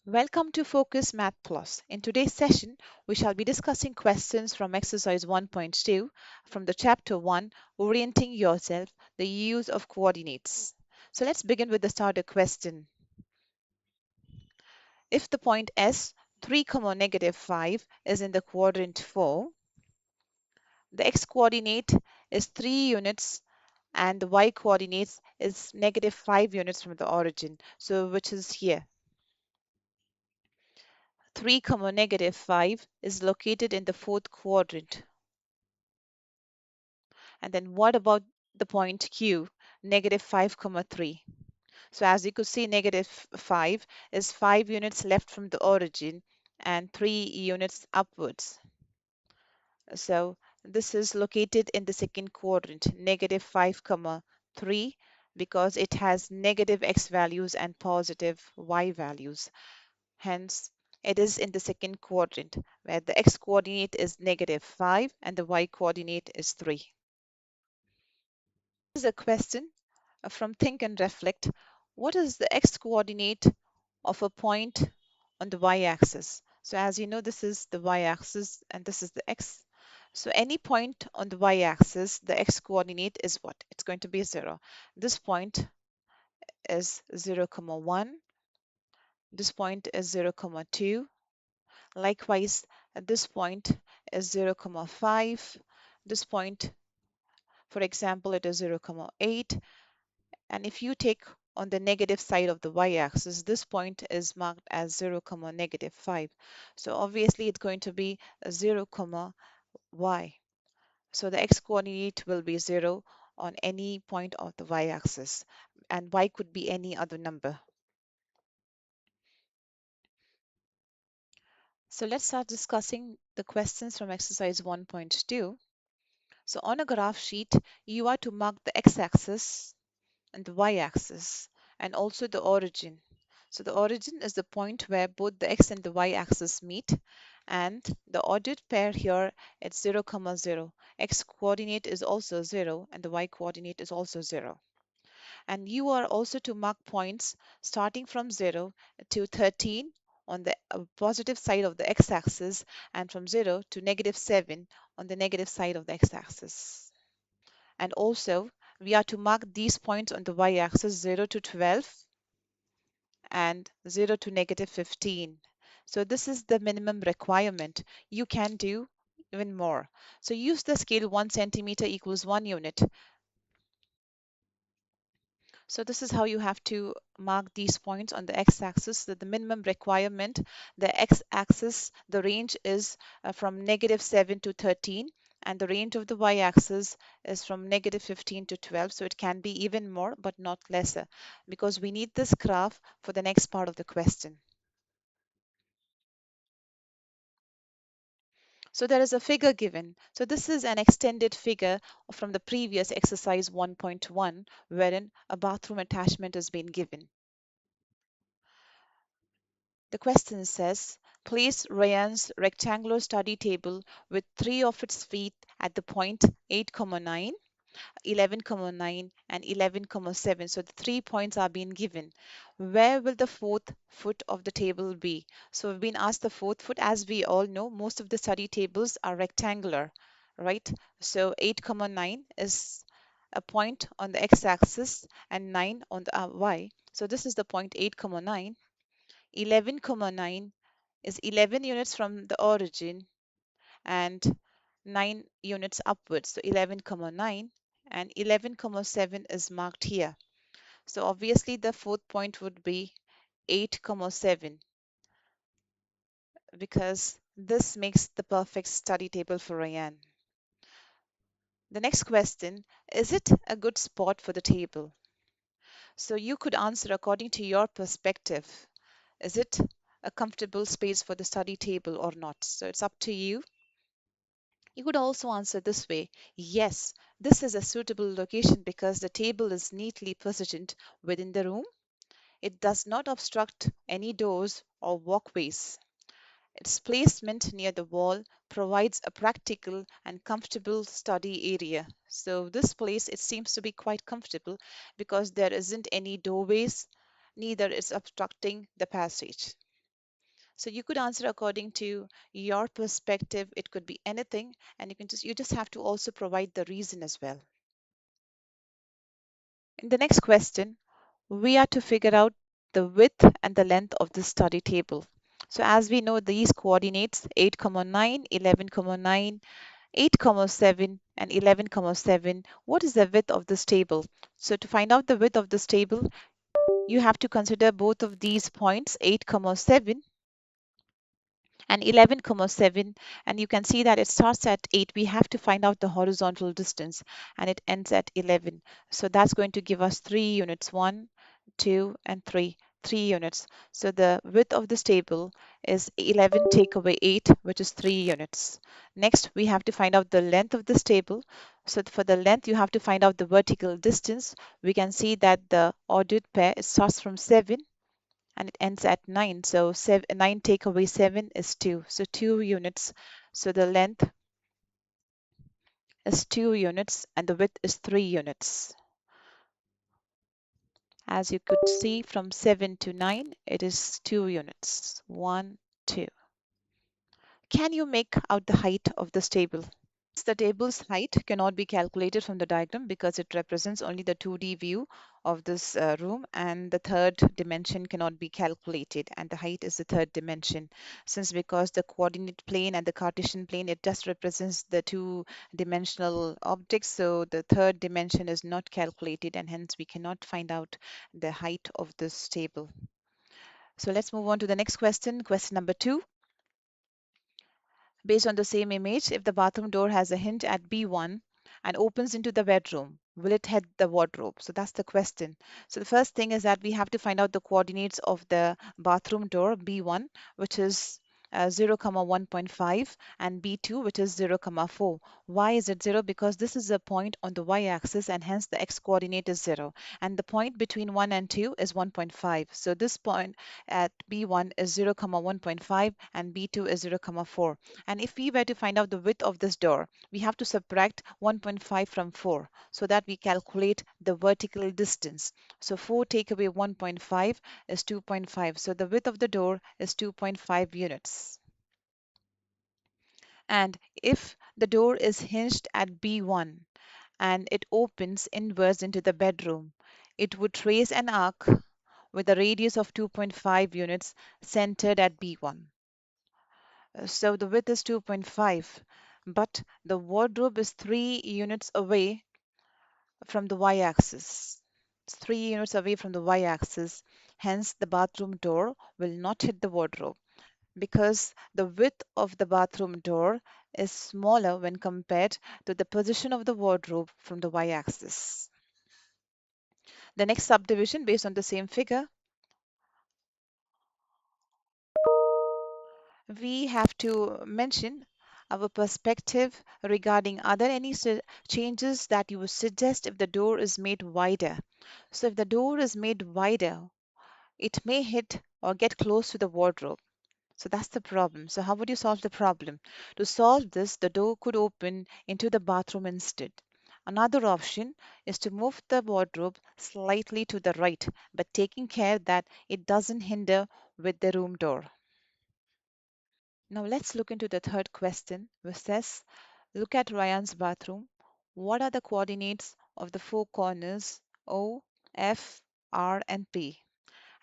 Welcome to Focus Math Plus. In today's session, we shall be discussing questions from exercise 1.2 from the chapter 1, Orienting Yourself, the use of coordinates. So let's begin with the starter question. If the point S 3, -5 is in the quadrant 4, the x coordinate is 3 units and the y coordinate is -5 units from the origin. So which is here? 3, -5 is located in the fourth quadrant. And then what about the point Q, -5, 3? So as you could see, -5 is 5 units left from the origin and 3 units upwards. So this is located in the second quadrant, -5, 3, because it has negative x values and positive y values. Hence, it is in the second quadrant where the x coordinate is -5 and the y coordinate is 3. This is a question from Think and Reflect. What is the x coordinate of a point on the y-axis? So as you know, this is the y-axis and this is the x. So any point on the y-axis, the x coordinate is what? It's going to be 0. This point is 0, 1. This point is 0, 2. Likewise, at this point is 0, 5. This point, for example, it is 0, 8. And if you take on the negative side of the y-axis, this point is marked as 0, -5. So obviously it's going to be a 0, y. So the x coordinate will be 0 on any point of the y-axis, and y could be any other number. So let's start discussing the questions from exercise 1.2. So on a graph sheet, you are to mark the x-axis and the y-axis and also the origin. So the origin is the point where both the x and the y-axis meet, and the ordered pair here it's 0, 0. X coordinate is also 0 and the y coordinate is also 0. And you are also to mark points starting from 0 to 13 on the positive side of the x-axis and from 0 to -7 on the negative side of the x-axis. And also, we are to mark these points on the y-axis 0 to 12 and 0 to -15. So this is the minimum requirement. You can do even more. So use the scale 1 centimeter equals 1 unit. So this is how you have to mark these points on the x-axis. The minimum requirement, the x-axis, the range is from -7 to 13, and the range of the y-axis is from -15 to 12. So it can be even more, but not lesser, because we need this graph for the next part of the question. So there is a figure given. So this is an extended figure from the previous exercise 1.1, wherein a bathroom attachment has been given. The question says, place Ryan's rectangular study table with 3 of its feet at the point 8, 9, 11, 9, and 11, 7. So the 3 points are being given. Where will the fourth foot of the table be? So we've been asked the fourth foot. As we all know, most of the study tables are rectangular, right? So 8, 9 is a point on the x-axis and 9 on the y. So this is the point 8, 9. 11, 9 is 11 units from the origin and 9 units upwards. So 11, 9 and 11, 7 is marked here. So obviously the fourth point would be 8, 7 because this makes the perfect study table for Ryan. The next question, is it a good spot for the table? So you could answer according to your perspective. Is it a comfortable space for the study table or not? So it's up to you. You could also answer this way, yes, this is a suitable location because the table is neatly positioned within the room. It does not obstruct any doors or walkways. Its placement near the wall provides a practical and comfortable study area. So this place, it seems to be quite comfortable because there isn't any doorways, neither is obstructing the passage. So you could answer according to your perspective. It could be anything, and you just have to also provide the reason as well. In the next question, we are to figure out the width and the length of the study table. So as we know, these coordinates 8, 9, 11, 9, 8, 7, and 11, 7. What is the width of this table? So to find out the width of this table, you have to consider both of these points, 8, 7 and 11, 7, and you can see that it starts at 8. We have to find out the horizontal distance, and it ends at 11. So that's going to give us 3 units, 1, 2, and 3. 3 units. So the width of this table is 11 take away 8, which is 3 units. Next, we have to find out the length of this table. So for the length, you have to find out the vertical distance. We can see that the ordered pair, it starts from 7 and it ends at 9. So 9 take away 7 is 2. So 2 units. So the length is 2 units and the width is 3 units. As you could see, from 7 to 9, it is 2 units. 1, 2. Can you make out the height of this table? The table's height cannot be calculated from the diagram because it represents only the 2D view of this room, and the third dimension cannot be calculated, and the height is the third dimension. Because the coordinate plane and the Cartesian plane, it just represents the two-dimensional objects, so the third dimension is not calculated, and hence we cannot find out the height of this table. So let's move on to the next question, question number 2. Based on the same image, if the bathroom door has a hinge at B1 and opens into the bedroom, will it hit the wardrobe? So that's the question. So the first thing is that we have to find out the coordinates of the bathroom door B1, which is 0, 1.5, and B2, which is 0, 4. Why is it 0? Because this is a point on the y-axis and hence the x-coordinate is 0. And the point between 1 and 2 is 1.5. So this point at B1 is 0, 1.5 and B2 is 0, 4. And if we were to find out the width of this door, we have to subtract 1.5 from 4 so that we calculate the vertical distance. So 4 take away 1.5 is 2.5. So the width of the door is 2.5 units. And if the door is hinged at B1 and it opens inwards into the bedroom, it would trace an arc with a radius of 2.5 units centered at B1. So the width is 2.5, but the wardrobe is 3 units away from the y-axis. It's 3 units away from the y-axis. Hence, the bathroom door will not hit the wardrobe because the width of the bathroom door is smaller when compared to the position of the wardrobe from the y-axis. The next subdivision based on the same figure, we have to mention our perspective regarding are there any changes that you would suggest if the door is made wider. So if the door is made wider, it may hit or get close to the wardrobe. So that's the problem. So how would you solve the problem? To solve this, the door could open into the bathroom instead. Another option is to move the wardrobe slightly to the right, but taking care that it doesn't hinder with the room door. Now let's look into the third question, which says, look at Ryan's bathroom. What are the coordinates of the four corners O, F, R, and P?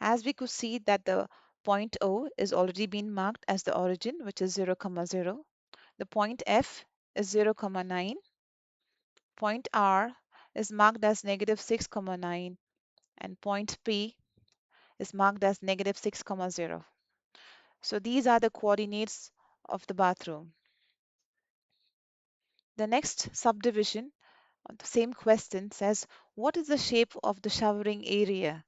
As we could see that the point O is already been marked as the origin, which is 0, 0. The point F is 0, 9. Point R is marked as negative 6, 9. And point P is marked as negative 6, 0. So these are the coordinates of the bathroom. The next subdivision on the same question says, what is the shape of the showering area?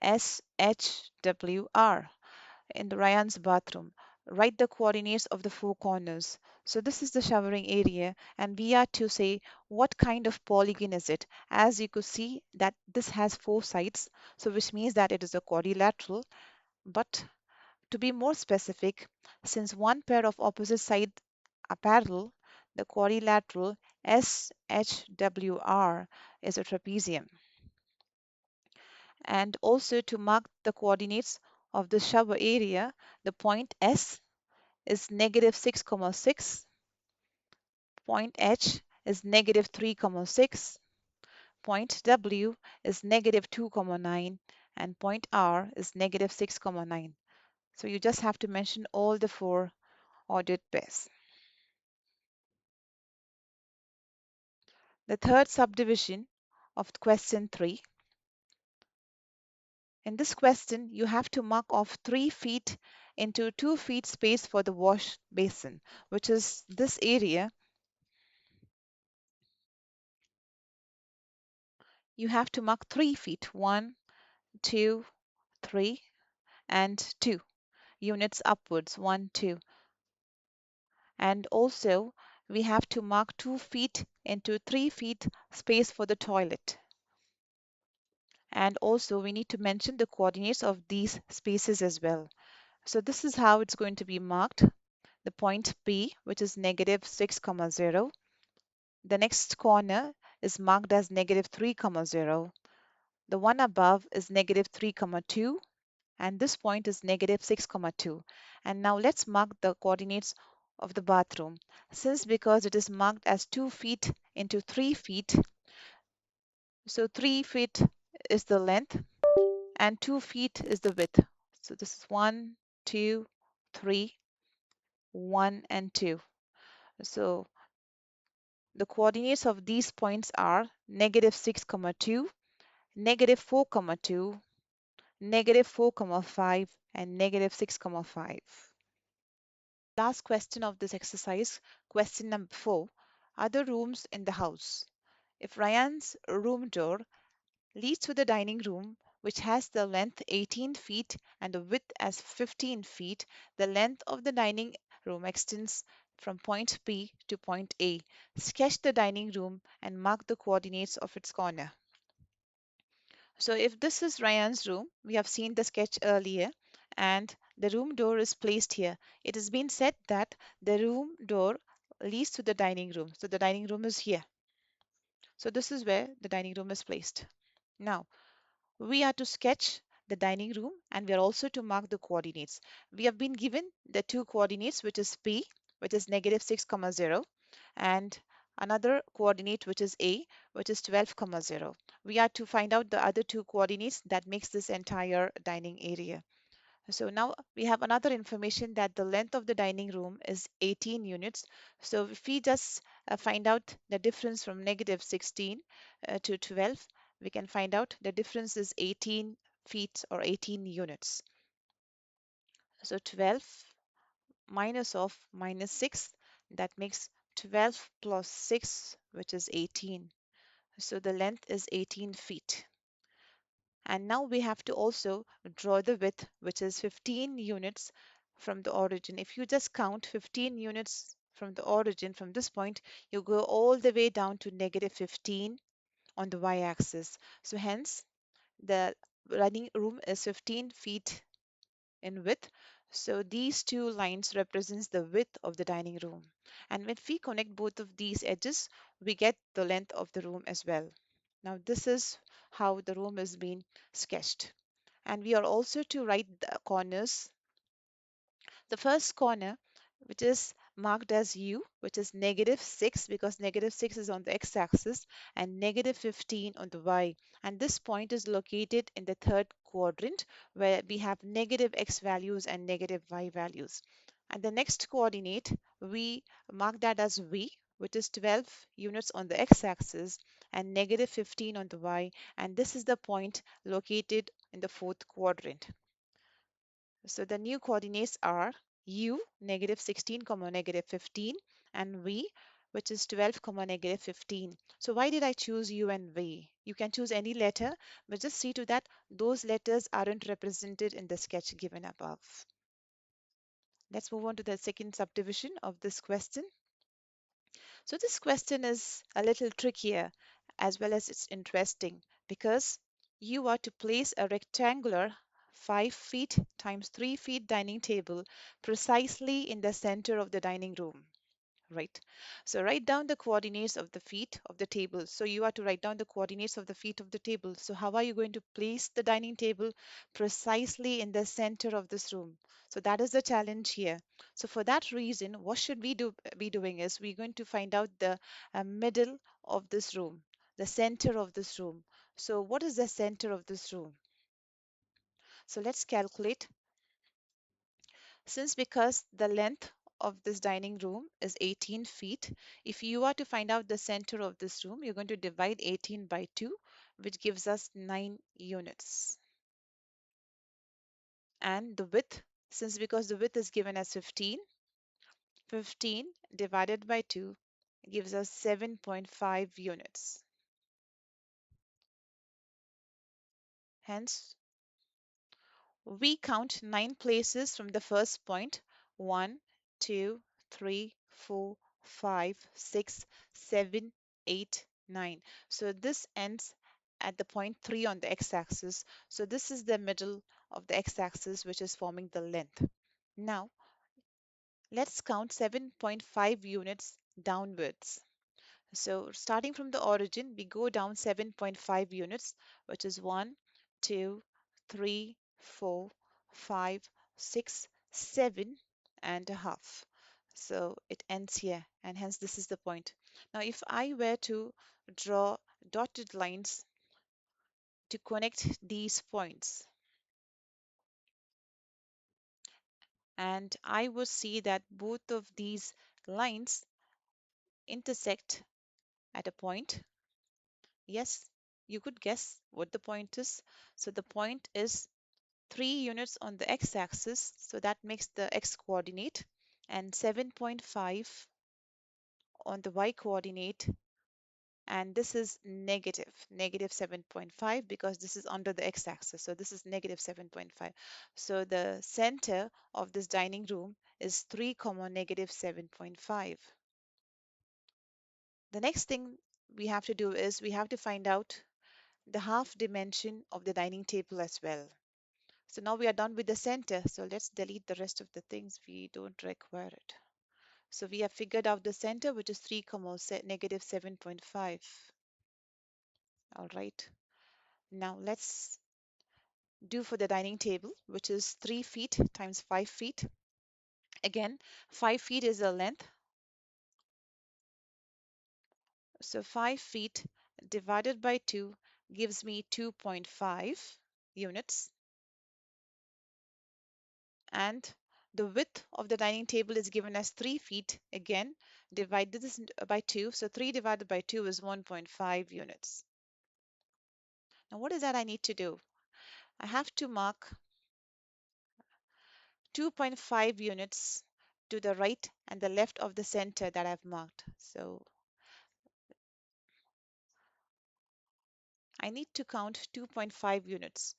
SHWR in the Ryan's bathroom. Write the coordinates of the four corners. So this is the showering area and we are to say what kind of polygon is it. As you could see that this has four sides, so which means that it is a quadrilateral. But to be more specific, since one pair of opposite sides are parallel, the quadrilateral SHWR is a trapezium. And also to mark the coordinates, of the shower area, the point S is negative 6,6, point H is negative 3,6, point W is negative 2,9, and point R is negative 6,9. So you just have to mention all the four ordered pairs. The third subdivision of question 3. In this question, you have to mark off 3 feet into 2 feet space for the wash basin, which is this area. You have to mark 3 feet, 1, 2, 3, and 2 units upwards, 1, 2. And also, we have to mark 2 feet into 3 feet space for the toilet. And also, we need to mention the coordinates of these spaces as well. So this is how it's going to be marked. The point P, which is negative 6,0. The next corner is marked as negative 3,0. The one above is negative 3,2, and this point is negative 6,2. And now let's mark the coordinates of the bathroom. Because it is marked as 2 feet into 3 feet, so 3 feet is the length and 2 feet is the width. So this is 1, 2, 3, 1, and 2. So the coordinates of these points are negative 6,2, negative 4,2, negative 4,5, and negative 6,5. Last question of this exercise, question number 4. Are the rooms in the house? If Ryan's room door leads to the dining room, which has the length 18 feet and the width as 15 feet, the length of the dining room extends from point B to point A. Sketch the dining room and mark the coordinates of its corner. So if this is Ryan's room, we have seen the sketch earlier, and the room door is placed here. It has been said that the room door leads to the dining room. So the dining room is here. So this is where the dining room is placed. Now, we are to sketch the dining room and we are also to mark the coordinates. We have been given the two coordinates, which is P, which is negative 6,0, and another coordinate, which is A, which is 12,0. We are to find out the other two coordinates that makes this entire dining area. So now we have another information that the length of the dining room is 18 units. So if we just find out the difference from negative 16 to 12, we can find out the difference is 18 feet or 18 units. So 12 minus of minus 6, that makes 12 plus 6, which is 18. So the length is 18 feet. And now we have to also draw the width, which is 15 units from the origin. If you just count 15 units from the origin, from this point, you go all the way down to negative 15 on the y-axis. So hence, the dining room is 15 feet in width. So these two lines represents the width of the dining room. And when we connect both of these edges, we get the length of the room as well. Now this is how the room is being sketched. And we are also to write the corners. The first corner, which is marked as U, which is negative 6, because negative 6 is on the x-axis, and negative 15 on the y. And this point is located in the third quadrant, where we have negative x values and negative y values. And the next coordinate, we mark that as V, which is 12 units on the x-axis and negative 15 on the y. And this is the point located in the fourth quadrant. So the new coordinates are U, negative 16, negative 15, and V, which is 12, negative 15. So why did I choose U and V? You can choose any letter, but just see to that those letters aren't represented in the sketch given above. Let's move on to the second subdivision of this question. So this question is a little trickier as well as it's interesting because you are to place a rectangular 5 feet times 3 feet dining table precisely in the center of the dining room. right? So write down the coordinates of the feet of the table. So you are to write down the coordinates of the feet of the table. So how are you going to place the dining table precisely in the center of this room? So that is the challenge here. So for that reason, what should we be doing is we're going to find out the middle of this room, the center of this room. So what is the center of this room? So let's calculate. Since because the length of this dining room is 18 feet, if you are to find out the center of this room, you're going to divide 18 by 2, which gives us 9 units. And the width, since because the width is given as 15, 15 divided by 2 gives us 7.5 units. Hence, we count 9 places from the first point: 1, 2, 3, 4, 5, 6, 7, 8, 9. So this ends at the point 3 on the x-axis. So this is the middle of the x-axis, which is forming the length. Now, let's count 7.5 units downwards. So starting from the origin, we go down 7.5 units, which is 1, 2, 3, 4, 5, 6, 7 and a half. So it ends here, and hence this is the point. Now, if I were to draw dotted lines to connect these points, and I would see that both of these lines intersect at a point. Yes, you could guess what the point is. So the point is 3 units on the x-axis, so that makes the x coordinate, and 7.5 on the y coordinate, and this is negative 7.5 because this is under the x-axis, so this is negative 7.5. So the center of this dining room is 3 comma negative 7.5. The next thing we have to do is we have to find out the half dimension of the dining table as well. So now we are done with the center. So let's delete the rest of the things. We don't require it. So we have figured out the center, which is 3 comma negative 7.5. All right. Now let's do for the dining table, which is 3 feet times 5 feet. Again, 5 feet is the length. So 5 feet divided by 2 gives me 2.5 units. And the width of the dining table is given as 3 feet. Again, divide this by 2. So 3 divided by 2 is 1.5 units. Now, what is that I need to do? I have to mark 2.5 units to the right and the left of the center that I've marked. So I need to count 2.5 units.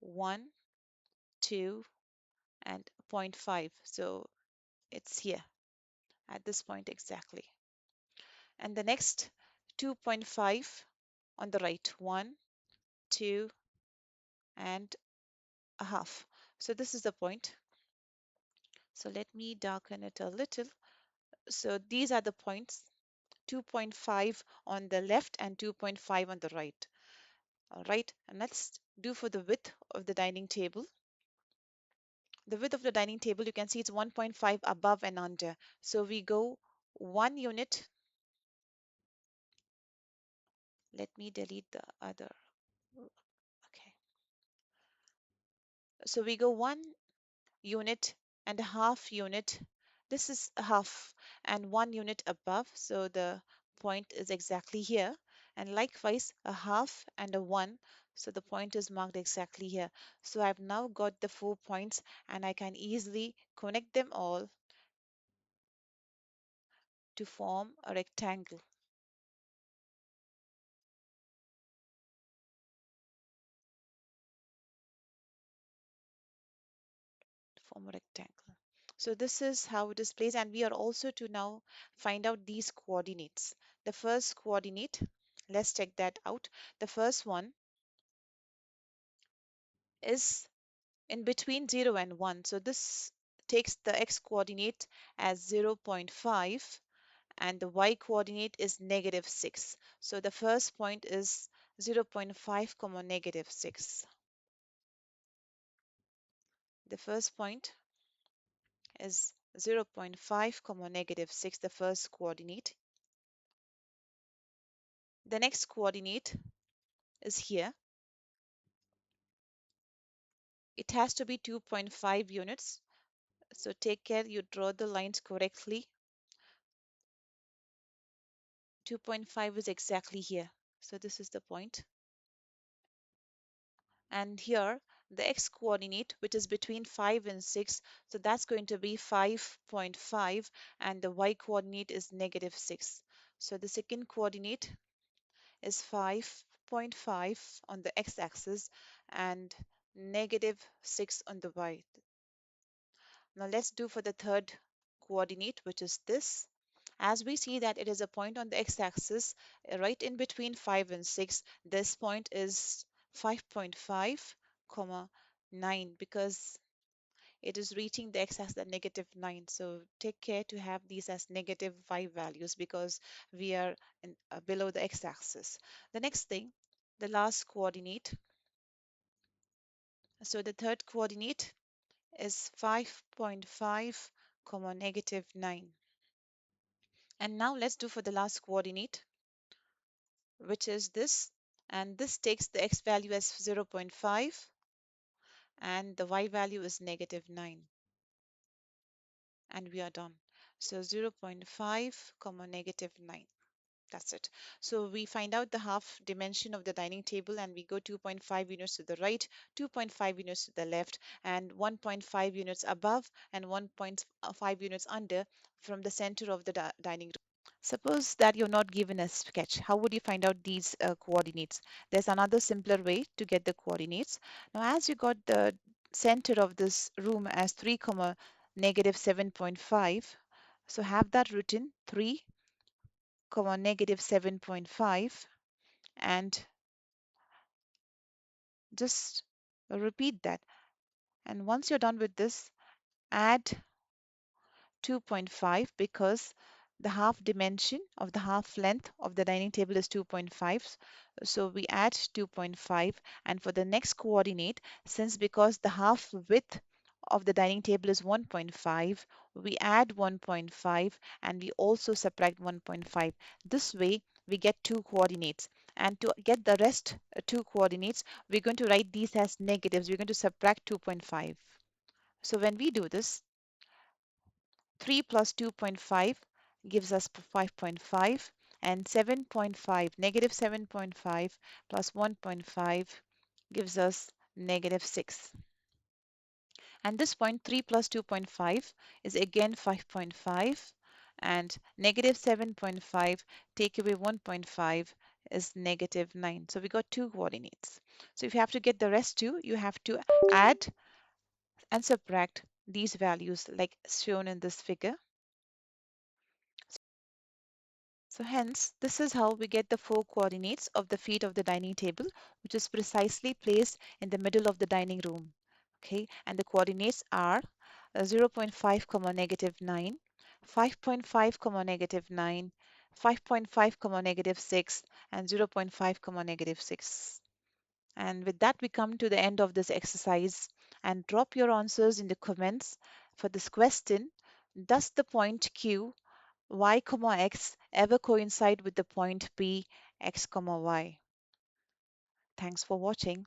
1, 2, and zero point 0.5. So it's here at this point exactly. And the next 2.5 on the right: 1, 2, and a half. So this is the point. So let me darken it a little. So these are the points: 2.5 on the left and 2.5 on the right. All right, and let's do for the width of the dining table. The width of the dining table, you can see it's 1.5 above and under. So we go 1 unit. Let me delete the other. Okay. So we go 1 unit and a half unit. This is a half and 1 unit above. So the point is exactly here. And likewise, a half and a 1. So the point is marked exactly here. So I've now got the 4 points and I can easily connect them all to form a rectangle. Form a rectangle. So this is how it is placed, and we are also to now find out these coordinates. The first coordinate, let's check that out. The first one is in between 0 and 1. So this takes the x coordinate as 0.5, and the y coordinate is -6. So the first point is 0.5 comma -6. The first point is 0.5 comma -6, the first coordinate. The next coordinate is here. It has to be 2.5 units. So take care you draw the lines correctly. 2.5 is exactly here. So this is the point. And here the x coordinate, which is between 5 and 6, so that's going to be 5.5, and the y coordinate is -6. So the second coordinate is 5.5 on the x-axis and -6 on the y. Now let's do for the third coordinate, which is this. As we see that it is a point on the x-axis right in between 5 and 6, this point is 5.5 comma 9, because it is reaching the x-axis at -9. So take care to have these as -5 values, because we are below the x-axis. The next thing, the last coordinate. So the third coordinate is 5.5 comma -9. And now let's do for the last coordinate, which is this. And this takes the x value as 0.5 and the y value is -9. And we are done. So 0.5 comma -9. That's it. So we find out the half dimension of the dining table and we go 2.5 units to the right, 2.5 units to the left, and 1.5 units above and 1.5 units under from the center of the dining room. Suppose that you're not given a sketch. How would you find out these coordinates? There's another simpler way to get the coordinates. Now, as you got the center of this room as 3, -7.5, so have that written 3, -7.5, and just repeat that. And once you're done with this, add 2.5, because the half dimension of the half length of the dining table is 2.5. So we add 2.5. And for the next coordinate, since because the half width of the dining table is 1.5, we add 1.5 and we also subtract 1.5. This way, we get two coordinates. And to get the rest two coordinates, we're going to write these as negatives. We're going to subtract 2.5. So when we do this, 3 plus 2.5 gives us 5.5, and 7.5, -7.5 plus 1.5 gives us -6. And this point 3 plus 2.5 is again 5.5, and -7.5 take away 1.5 is -9. So we got two coordinates. So if you have to get the rest two, you have to add and subtract these values like shown in this figure. So hence, this is how we get the four coordinates of the feet of the dining table, which is precisely placed in the middle of the dining room. Okay, and the coordinates are 0.5 comma -9, 5.5 comma -9, 5.5 comma -6, and 0.5 comma -6. And with that, we come to the end of this exercise, and drop your answers in the comments for this question. Does the point Q y comma x ever coincide with the point P x comma y? Thanks for watching.